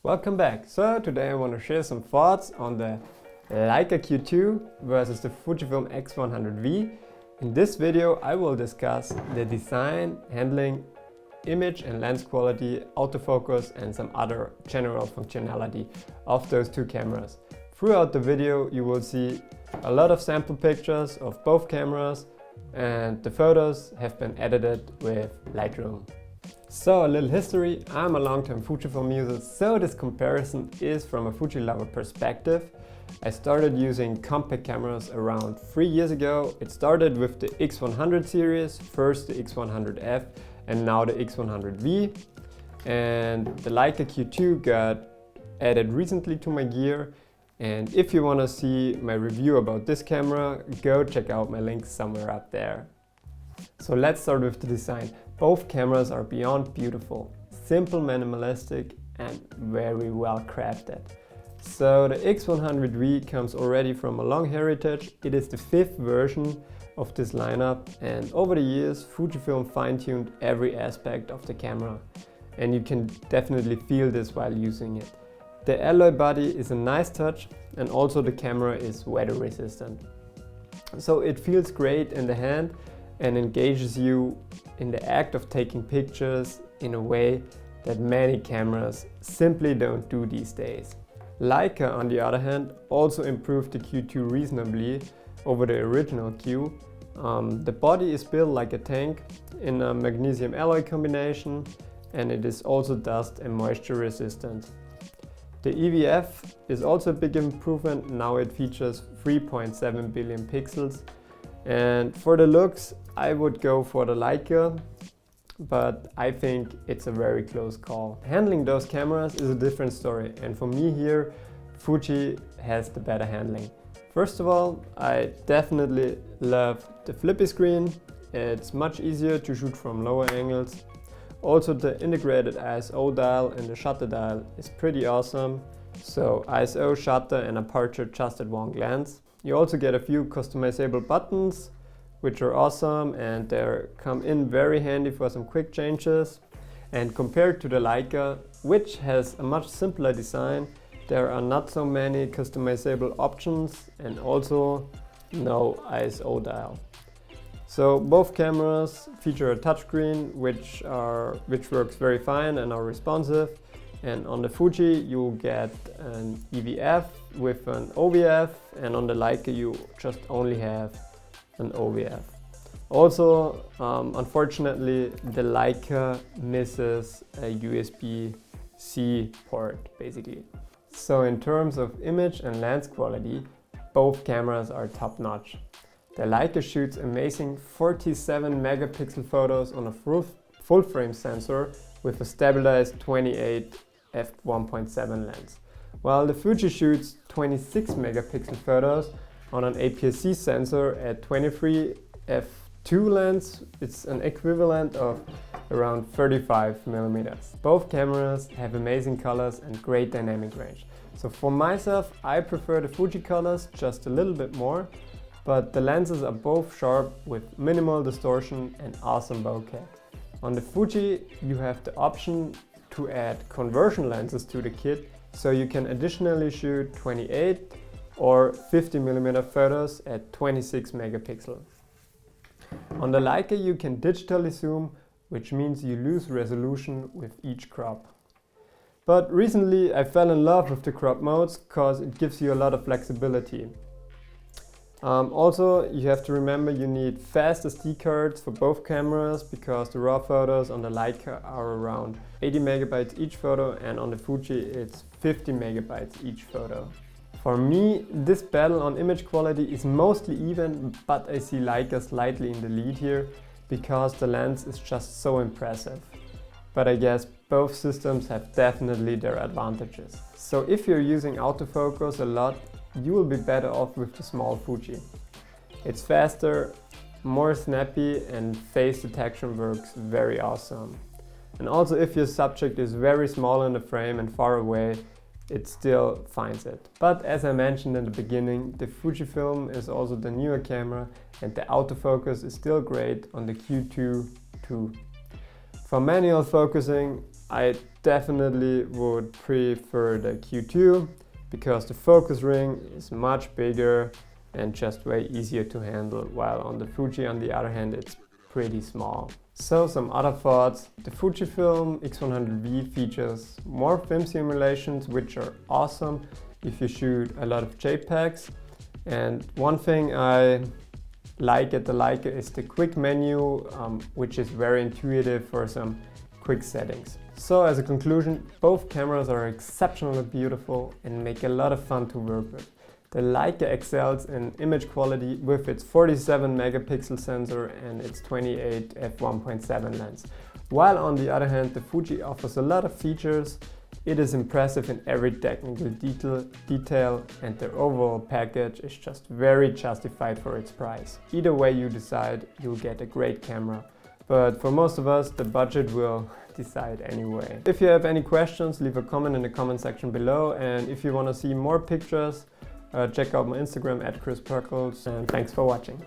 Welcome back. So today I want to share some thoughts on the Leica Q2 versus the Fujifilm X100V. In this video I will discuss the design, handling, image and lens quality, autofocus and some other general functionality of those two cameras. Throughout the video you will see a lot of sample pictures of both cameras and the photos have been edited with Lightroom. So a little history, I'm a long-term Fujifilm user, so this comparison is from a Fujilover perspective. I started using compact cameras around 3 years ago. It started with the X100 series, first the X100F and now the X100V. And the Leica Q2 got added recently to my gear. And if you want to see my review about this camera, go check out my link somewhere up there. So let's start with the design. Both cameras are beyond beautiful, simple, minimalistic and very well crafted. So the X100V comes already from a long heritage. It is the 5th version of this lineup, and over the years Fujifilm fine-tuned every aspect of the camera, and you can definitely feel this while using it. The alloy body is a nice touch, and also the camera is weather resistant. So it feels great in the hand and engages you in the act of taking pictures in a way that many cameras simply don't do these days. Leica, on the other hand, also improved the Q2 reasonably over the original Q. The body is built like a tank in a magnesium alloy combination, and it is also dust and moisture resistant. The EVF is also a big improvement. Now it features 3.7 billion pixels. And for the looks, I would go for the Leica, but I think it's a very close call. Handling those cameras is a different story, and for me here, Fuji has the better handling. First of all, I definitely love the flippy screen. It's much easier to shoot from lower angles. Also, the integrated ISO dial and the shutter dial is pretty awesome. So ISO, shutter and aperture just at one glance. You also get a few customizable buttons, which are awesome, and they come in very handy for some quick changes. And compared to the Leica, which has a much simpler design, there are not so many customizable options and also no ISO dial. So both cameras feature a touchscreen which works very fine and are responsive. And on the Fuji you get an EVF with an OVF, and on the Leica you just only have an OVF. Also, unfortunately, the Leica misses a USB-C port, basically. So in terms of image and lens quality, both cameras are top-notch. The Leica shoots amazing 47 megapixel photos on a full-frame sensor with a stabilized 28 f1.7 lens, while the Fuji shoots 26 megapixel photos on an APS-C sensor at 23 f2 lens. It's an equivalent of around 35 millimeters. Both cameras have amazing colors and great dynamic range. So for myself, I prefer the Fuji colors just a little bit more, but the lenses are both sharp with minimal distortion and awesome bokeh. On the Fuji, you have the option to add conversion lenses to the kit, so you can additionally shoot 28 or 50mm photos at 26 megapixel. On the Leica you can digitally zoom, which means you lose resolution with each crop. But recently I fell in love with the crop modes because it gives you a lot of flexibility. Also, you have to remember you need fast SD cards for both cameras, because the raw photos on the Leica are around 80 megabytes each photo, and on the Fuji it's 50 megabytes each photo. For me, this battle on image quality is mostly even, but I see Leica slightly in the lead here because the lens is just so impressive. But I guess both systems have definitely their advantages. So if you're using autofocus a lot, you will be better off with the small Fuji. It's faster, more snappy, and face detection works very awesome. And also if your subject is very small in the frame and far away, it still finds it. But as I mentioned in the beginning, the Fujifilm is also the newer camera, and the autofocus is still great on the Q2 too. For manual focusing, I definitely would prefer the Q2 because the focus ring is much bigger and just way easier to handle, while on the Fuji, on the other hand, it's pretty small. So some other thoughts. The Fujifilm X100V features more film simulations, which are awesome if you shoot a lot of JPEGs. And one thing I like at the Leica is the quick menu, which is very intuitive for some quick settings. So as a conclusion, both cameras are exceptionally beautiful and make a lot of fun to work with. The Leica excels in image quality with its 47 megapixel sensor and its 28 f1.7 lens. While on the other hand, the Fuji offers a lot of features. It is impressive in every technical detail, and the overall package is just very justified for its price. Either way you decide, you'll get a great camera. But for most of us, the budget will decide anyway. If you have any questions, leave a comment in the comment section below, and if you want to see more pictures, check out my Instagram @Perkles, and thanks for watching.